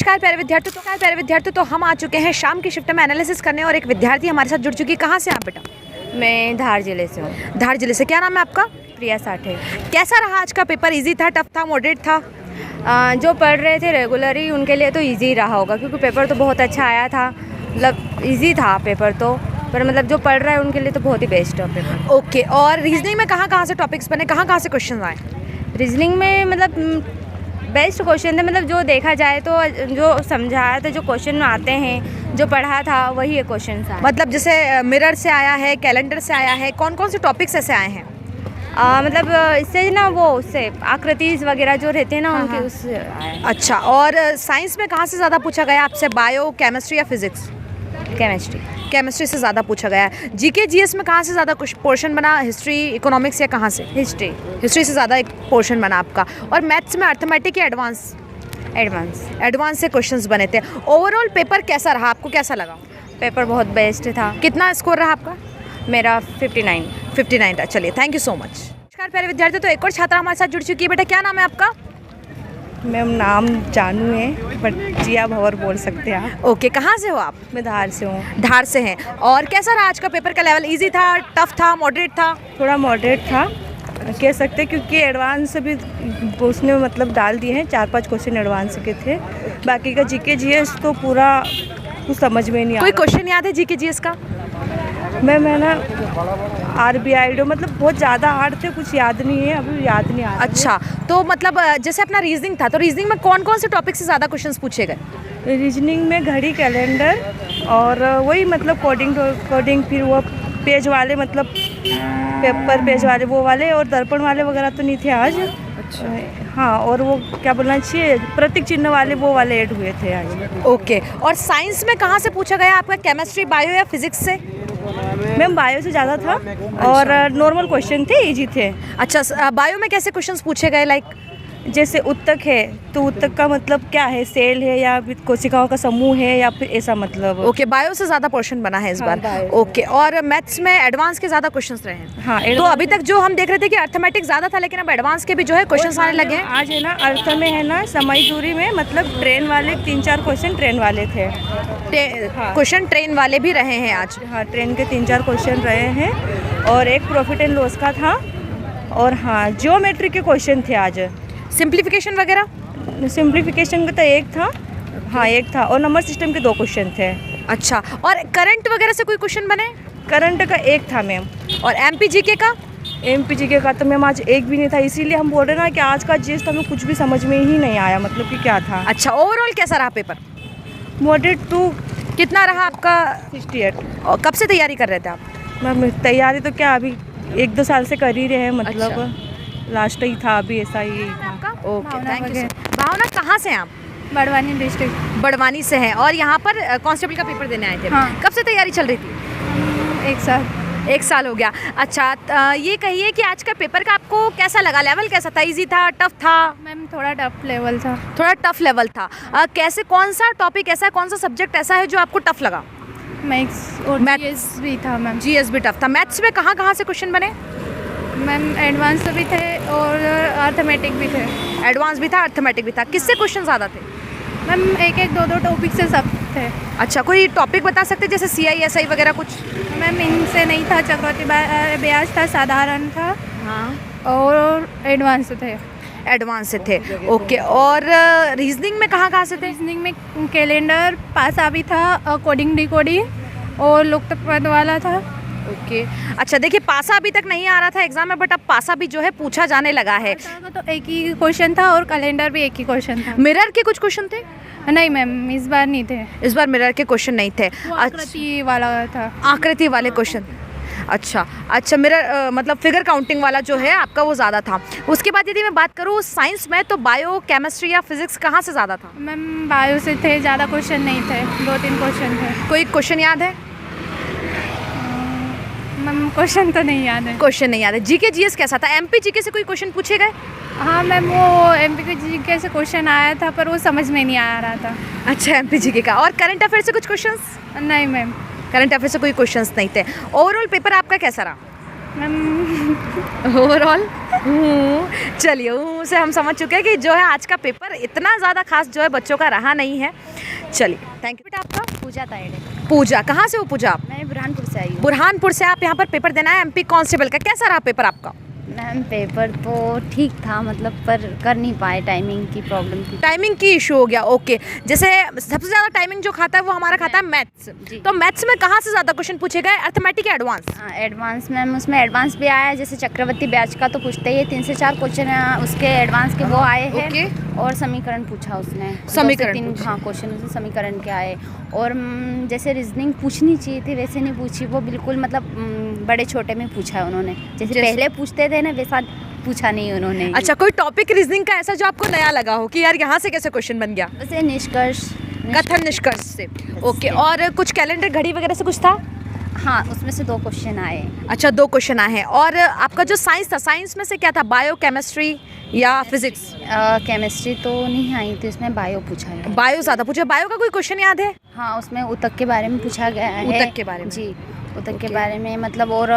नमस्कार प्यारे विद्यार्थी, तो हम आ चुके हैं शाम की शिफ्ट में एनालिसिस करने और एक विद्यार्थी हमारे साथ जुड़ चुकी है। कहाँ से आप बेटा? मैं धार जिले से हूँ। धार जिले से। क्या नाम है आपका? प्रिया साठे। कैसा रहा आज का पेपर? इजी था, टफ था, मॉडरेट था? जो पढ़ रहे थे रेगुलरली उनके लिए तो इजी रहा होगा, क्योंकि पेपर तो बहुत अच्छा आया था। मतलब इजी था पेपर तो, पर मतलब जो पढ़ रहा है उनके लिए तो बहुत ही बेस्ट है पेपर। ओके, और रीजनिंग में कहाँ से टॉपिक्स बने, कहाँ से क्वेश्चन आए? रीजनिंग में मतलब बेस्ट क्वेश्चन थे। मतलब जो देखा जाए तो जो समझाया था, जो क्वेश्चन में आते हैं, जो पढ़ा था वही ये क्वेश्चन था। मतलब जैसे मिरर से आया है, कैलेंडर से आया है, कौन कौन से टॉपिक्स ऐसे आए हैं? मतलब इससे ना वो उससे आकृति वगैरह जो रहते हैं ना उनके उससे आया। अच्छा, और साइंस में कहाँ से ज़्यादा पूछा गया आपसे? बायो, केमिस्ट्री या फिजिक्स? केमिस्ट्री से ज़्यादा पूछा गया है। जीके जीएस में कहाँ से ज़्यादा कुछ पोर्शन बना? हिस्ट्री, इकोनॉमिक्स या कहाँ से? हिस्ट्री से ज़्यादा एक पोर्शन बना आपका। और मैथ्स में अर्थमेटिक या एडवांस से क्वेश्चंस बने थे। ओवरऑल पेपर कैसा रहा, आपको कैसा लगा? पेपर बहुत बेस्ट था। कितना स्कोर रहा आपका? मेरा 59 था। चलिए, थैंक यू सो मच। नमस्कार प्यारे विद्यार्थी, तो एक और छात्रा हमारे साथ जुड़ चुकी है। बेटा क्या नाम है आपका? मैम नाम जानू है, बट जिया भंवर बोल सकते हैं आप। ओके, कहाँ से हो आप? मैं धार से हूँ। धार से हैं। और कैसा रहा आज का पेपर का लेवल? इजी था, टफ था, मॉडरेट था? थोड़ा मॉडरेट था कह सकते हैं, क्योंकि एडवांस भी उसने मतलब डाल दिए हैं। 4-5 क्वेश्चन एडवांस के थे। बाकी का जीके जीएस तो पूरा कुछ समझ में नहीं आया। कोई क्वेश्चन याद है जीके जीएस का? मैं ना RBI मतलब बहुत ज़्यादा हार्ड थे, कुछ याद नहीं है, अभी याद नहीं आ रहा। अच्छा, तो मतलब जैसे अपना रीजनिंग था, तो रीजनिंग में कौन कौन से टॉपिक से ज़्यादा क्वेश्चंस पूछे गए? रीजनिंग में घड़ी, कैलेंडर और वही मतलब कोडिंग, फिर वो पेज वाले मतलब पेपर पेज वाले वो वाले, और दर्पण वाले वगैरह तो नहीं थे आज। अच्छा हाँ, और वो क्या बोलना चाहिए, प्रतीक चिन्ह वाले वो वाले ऐड हुए थे आज। ओके, और साइंस में कहाँ से पूछा गया आपका? केमिस्ट्री, बायो या फिजिक्स से? मैम बायो से ज़्यादा था। और नॉर्मल क्वेश्चन थे, इजी थे। अच्छा, बायो में कैसे क्वेश्चंस पूछे गए? लाइक जैसे उत्तक है तो उत्तक का मतलब क्या है, सेल है या फिर कोशिकाओं का समूह है या फिर ऐसा मतलब। ओके, बायो से ज़्यादा पोर्शन बना है इस बार। ओके, और मैथ्स में एडवांस के ज़्यादा क्वेश्चंस रहे हैं। हाँ, तो अभी तक जो हम देख रहे थे कि अर्थमेटिक ज़्यादा था, लेकिन अब एडवांस के भी जो है क्वेश्चंस आने लगे हैं। आज है ना अर्थ में है ना समय दूरी में मतलब ट्रेन वाले 3-4 क्वेश्चन ट्रेन वाले थे। क्वेश्चन ट्रेन वाले भी रहे हैं आज। हाँ, ट्रेन के 3-4 क्वेश्चन रहे हैं, और एक प्रॉफिट एंड लॉस का था। और हाँ, ज्योमेट्री के क्वेश्चन थे आज। सिंप्लीफिकेशन वगैरह? सिंप्लीफिकेशन का तो एक था। हाँ, एक था, और नंबर सिस्टम के 2 क्वेश्चन थे। अच्छा, और करंट वगैरह से कोई क्वेश्चन बने? करंट का एक था मैम। और MPGK का? MPGK का तो मैम आज एक भी नहीं था, इसीलिए हम बोल रहे ना कि आज का जीएस तो हमें कुछ भी समझ में ही नहीं आया, मतलब कि क्या था। अच्छा, ओवरऑल कैसा रहा पेपर? मॉडरेट 2। कितना रहा आपका? 68। और कब से तैयारी कर रहे थे आप? मैम तैयारी तो क्या अभी 1-2 साल से कर ही रहे हैं, मतलब लास्ट ही था, अभी ऐसा ही था। Okay, thank you. भावना, कहाँ से हैं आप? बड़वानी डिस्ट्रिक्ट। बड़वानी से हैं, और यहाँ पर कांस्टेबल का पेपर देने आए थे। हाँ। कब से तैयारी चल रही थी? 1 साल हो गया। अच्छा, ये कहिए कि आज का पेपर का आपको कैसा लगा? लेवल कैसा था? इजी था, टफ था? मैम थोड़ा टफ लेवल था। थोड़ा टफ लेवल था। कैसे, कौन सा टॉपिक ऐसा है, कौन सा सब्जेक्ट ऐसा है जो आपको टफ लगा? मैथ्स और जीएस भी था मैम। जीएस भी टफ था। मैथ्स में कहाँ से क्वेश्चन बने? मैम एडवांस भी थे और अर्थमेटिक भी थे। एडवांस भी था, अर्थमेटिक भी था। किससे क्वेश्चन ज़्यादा थे? मैम 2 टॉपिक से सब थे। अच्छा, कोई टॉपिक बता सकते जैसे CI SI वगैरह कुछ? मैम इनसे नहीं था, चक्रवृद्धि ब्याज था, साधारण था। हाँ, और एडवांस थे। ओके, और रीजनिंग में कहाँ से थे? रीजनिंग में कैलेंडर, पासा भी था, कोडिंग डिकोडिंग और लोकतत्व वाला था। ओके, अच्छा देखिए, पासा अभी तक नहीं आ रहा था एग्जाम में, बट अब पासा भी जो है पूछा जाने लगा है। तो एक ही क्वेश्चन था और कैलेंडर भी एक ही क्वेश्चन था। मिरर के कुछ क्वेश्चन थे? नहीं मैम, इस बार नहीं थे। इस बार मिरर के क्वेश्चन नहीं थे। आकृति वाला था। आकृति वाले क्वेश्चन। अच्छा, मिरर मतलब फिगर काउंटिंग वाला जो है आपका वो ज़्यादा था। उसके बाद यदि मैं बात करूँ साइंस में, तो बायो, केमिस्ट्री या फिजिक्स कहाँ से ज़्यादा था? मैम बायो से थे, ज़्यादा क्वेश्चन नहीं थे, 2-3 क्वेश्चन थे। कोई क्वेश्चन याद है? मैम क्वेश्चन तो नहीं याद है। क्वेश्चन नहीं याद है। जीके जीएस कैसा था? MPGK से कोई क्वेश्चन पूछे गए? हाँ मैम, वो MPGK से क्वेश्चन आया था, पर वो समझ में नहीं आ रहा था। अच्छा, MPGK का। और करंट अफेयर से कुछ क्वेश्चंस? नहीं मैम, करंट अफेयर से कोई क्वेश्चंस नहीं थे। ओवरऑल पेपर आपका कैसा रहा? मैम ओवरऑल चलिए से हम समझ चुके हैं कि जो है आज का पेपर इतना ज़्यादा खास जो है बच्चों का रहा नहीं है। चलिए थैंक यू। बेटा आपका पूजा तायड़े। पूजा, कहाँ से हो पूजा आप? मैं बुरहानपुर से आई हूँ। बुरहानपुर से आप यहाँ पर पेपर देना है एमपी कांस्टेबल का। कैसा रहा पेपर आपका? मैम पेपर तो ठीक था, मतलब पर कर नहीं पाए, टाइमिंग की प्रॉब्लम थी। टाइमिंग की इशू हो गया। ओके, जैसे सबसे ज़्यादा टाइमिंग जो खाता है वो हमारा खाता है मैथ्स। जी। तो मैथ्स में कहाँ से ज़्यादा क्वेश्चन पूछे गए, अर्थमेटिक या एडवांस? एडवांस मैम, उसमें एडवांस भी आया है, जैसे चक्रवर्ती ब्याज का तो पूछते ही है, 3 से 4 क्वेश्चन उसके एडवांस के वो आए हैं। ओके। और समीकरण पूछा उसने, समीकरण 2 से 3 पूछे। हाँ क्वेश्चन उससे समीकरण के आए। और जैसे रीजनिंग पूछनी चाहिए थी वैसे नहीं पूछी, वो बिल्कुल मतलब बड़े छोटे में पूछा है उन्होंने, जैसे पहले पूछते थे ना वैसा पूछा नहीं उन्होंने। अच्छा, कोई टॉपिक रीजनिंग का ऐसा जो आपको नया लगा हो कि यार यहाँ से कैसे क्वेश्चन बन गया? वैसे निष्कर्ष, कथन निष्कर्ष से। ओके, और कुछ कैलेंडर घड़ी वगैरह से कुछ था? हाँ उसमें से 2 क्वेश्चन आए। अच्छा, 2 क्वेश्चन आए हैं। और आपका जो साइंस था, साइंस में से क्या था, बायो, केमिस्ट्री या फिजिक्स? केमिस्ट्री तो नहीं आई थी, उसमें बायो पूछा है। बायो ज़्यादा पूछा। बायो का कोई क्वेश्चन याद है? हाँ उसमें ऊतक के बारे में पूछा गया है। ऊतक के बारे में? जी, ऊतक के बारे में मतलब, और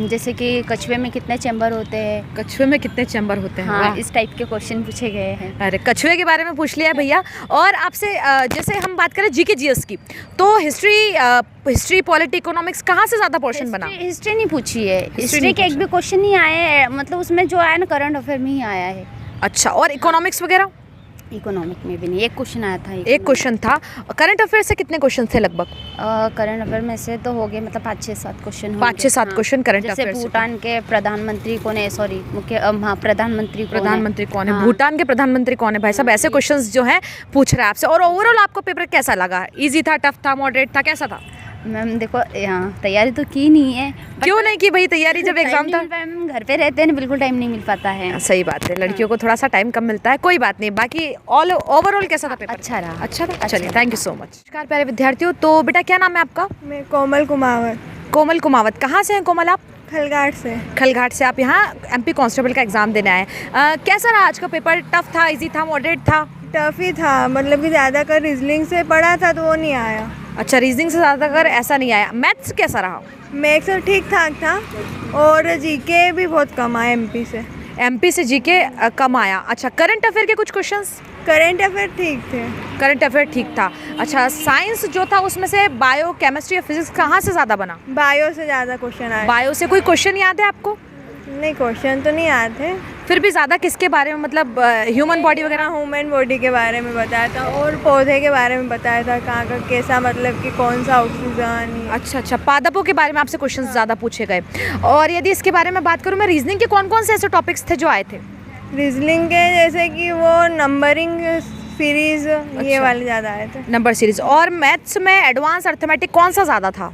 जैसे कि कछुए में कितने चैम्बर होते हैं। कछुए में कितने चैम्बर होते हैं? हाँ इस टाइप के क्वेश्चन पूछे गए हैं। अरे कछुए के बारे में पूछ लिया भैया। और आपसे जैसे हम बात करें जीके जीएस की, तो हिस्ट्री पॉलिटी इकोनॉमिक्स कहाँ से ज़्यादा पोर्शन बना? हिस्ट्री नहीं पूछी है, हिस्ट्री नहीं के एक भी क्वेश्चन नहीं आए हैं, मतलब उसमें जो आया ना करंट अफेयर में ही आया है। अच्छा, और इकोनॉमिक्स वगैरह? इकोनॉमिक में भी नहीं, एक क्वेश्चन आया था। एक क्वेश्चन था। करंट अफेयर से कितने क्वेश्चन थे लगभग? करंट अफेयर में से तो हो गए मतलब 5-6-7 क्वेश्चन। 5-6-7 क्वेश्चन करंट अफेयर से। जैसे भूटान के प्रधानमंत्री कौन है, सॉरी प्रधानमंत्री कौन है? भूटान के प्रधानमंत्री कौन है? भाई साहब ऐसे क्वेश्चंस जो हैं पूछ रहे हैं आपसे। और ओवरऑल आपको पेपर कैसा लगा? इजी था, टफ था, मॉडरेट था, कैसा था? मैम देखो यहाँ तैयारी तो की नहीं है। क्यों नहीं की भाई तैयारी जब एग्जाम था? मैम घर पे रहते हैं ना, बिल्कुल टाइम नहीं मिल पाता है। सही बात है, लड़कियों को थोड़ा सा टाइम कम मिलता है, कोई बात नहीं। बाकी ओवरऑल कैसा था पेपर? अच्छा रहा। अच्छा था। चलिए थैंक यू सो मच। नमस्कार प्यारे विद्यार्थियों। तो बेटा क्या नाम है आपका? मैं कोमल कुमावत, कोमल कुमावत। कहाँ से हैं कोमल आप? खलघाट से। खलघाट से। आप यहाँ एमपी कांस्टेबल का एग्जाम देने आए। कैसा रहा आज का पेपर? टफ था, इजी था, मॉडरेट था? टफ ही था, मतलब कि ज़्यादा कर रीजनिंग से पढ़ा था तो वो नहीं आया। अच्छा, रीजनिंग से ज़्यादा कर ऐसा नहीं आया। मैथ्स कैसा रहा? मैथ्स तो ठीक ठाक था, और जीके भी बहुत कम आया एमपी से। एमपी से जीके कम आया। अच्छा, करंट अफेयर के कुछ क्वेश्चंस? करंट अफेयर ठीक थे। करंट अफेयर ठीक था। अच्छा, साइंस जो था उसमें से बायो, केमिस्ट्री या फिजिक्स कहाँ से ज़्यादा बना? बायो से ज़्यादा क्वेश्चन आए। बायो से कोई क्वेश्चन याद है आपको? नहीं, क्वेश्चन तो नहीं याद थे। फिर भी ज़्यादा किसके बारे में, मतलब ह्यूमन बॉडी वगैरह? ह्यूमन बॉडी के बारे में बताया था, और पौधे के बारे में बताया था, कहाँ का कैसा, मतलब कि कौन सा ऑक्सीजन। अच्छा, पादपों के बारे में आपसे क्वेश्चन ज़्यादा पूछे गए। और यदि इसके बारे में बात करूँ मैं, रीजनिंग के कौन कौन से ऐसे टॉपिक्स थे जो आए थे? रीजनिंग के जैसे कि वो नंबरिंग सीरीज, ये वाले ज़्यादा आए थे। Number series. और मैथ्स में एडवांस अर्थमेटिक कौन सा ज़्यादा था?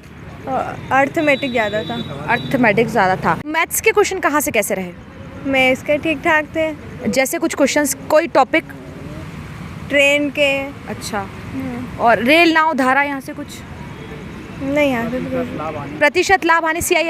अर्थमेटिक ज़्यादा था। अर्थमेटिक ज़्यादा था। मैथ्स के क्वेश्चन कहाँ से कैसे रहे? मैथ्स के ठीक ठाक थे। जैसे कुछ क्वेश्चंस, कोई टॉपिक? ट्रेन के। अच्छा, और रेल, नाव, धारा, यहाँ से कुछ नहीं, यहाँ से तो कुछ। प्रतिशत लाभ हानि, CI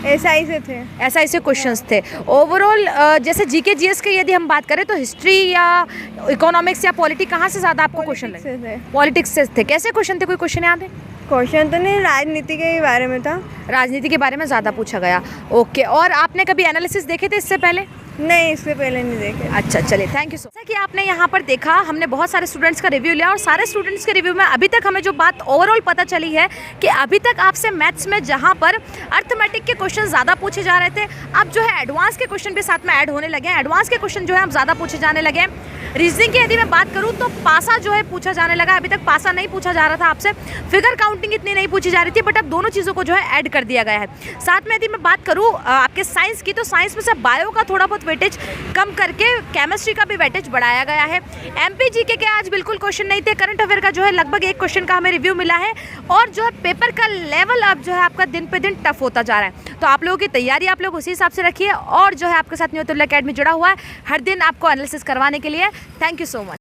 SI से थे। SI से क्वेश्चंस थे। ओवरऑल जैसे जीके जीएस के यदि हम बात करें तो हिस्ट्री या इकोनॉमिक्स या पॉलिटी कहाँ से ज़्यादा आपको क्वेश्चन लगे? पॉलिटिक्स से थे। कैसे क्वेश्चन थे, कोई क्वेश्चन याद है? क्वेश्चन तो नहीं, राजनीति के बारे में था। राजनीति के बारे में ज़्यादा पूछा गया। ओके, और आपने कभी एनालिसिस देखे थे इससे पहले? नहीं, इससे पहले नहीं देखे। अच्छा, चलिए थैंक यू सो मच। कि आपने यहाँ पर देखा, हमने बहुत सारे स्टूडेंट्स का रिव्यू लिया, और सारे स्टूडेंट्स के रिव्यू में अभी तक हमें जो बात ओवरऑल पता चली है कि अभी तक आपसे मैथ्स में जहाँ पर अर्थमेटिक के क्वेश्चन ज़्यादा पूछे जा रहे थे, अब जो है एडवांस के क्वेश्चन भी साथ में ऐड होने लगे हैं। एडवांस के क्वेश्चन जो है अब ज़्यादा पूछे जाने लगे हैं। रीजनिंग की यदि मैं बात करूँ तो पासा जो है पूछा जाने लगा। अभी तक पासा नहीं पूछा जा रहा था आपसे, फिगर काउंटिंग इतनी नहीं पूछी जा रही थी, बट अब दोनों चीज़ों को जो है ऐड कर दिया गया है। साथ में यदि मैं बात करूँ आपके साइंस की, तो साइंस में से बायो का थोड़ा बहुत वेटेज कम करके केमिस्ट्री का भी वेटेज बढ़ाया गया है। एमपी जीके के आज बिल्कुल क्वेश्चन नहीं थे। करंट अफेयर का जो है लगभग एक क्वेश्चन का हमें रिव्यू मिला है, और जो है पेपर का लेवल अब जो है आपका दिन पे दिन टफ होता जा रहा है। तो आप लोगों की तैयारी आप लोग उसी हिसाब से रखिए, और जो है आपके साथ न्यूतुल्ला अकेडमी जुड़ा हुआ है हर दिन आपको एनालिसिस करवाने के लिए। Thank you so much.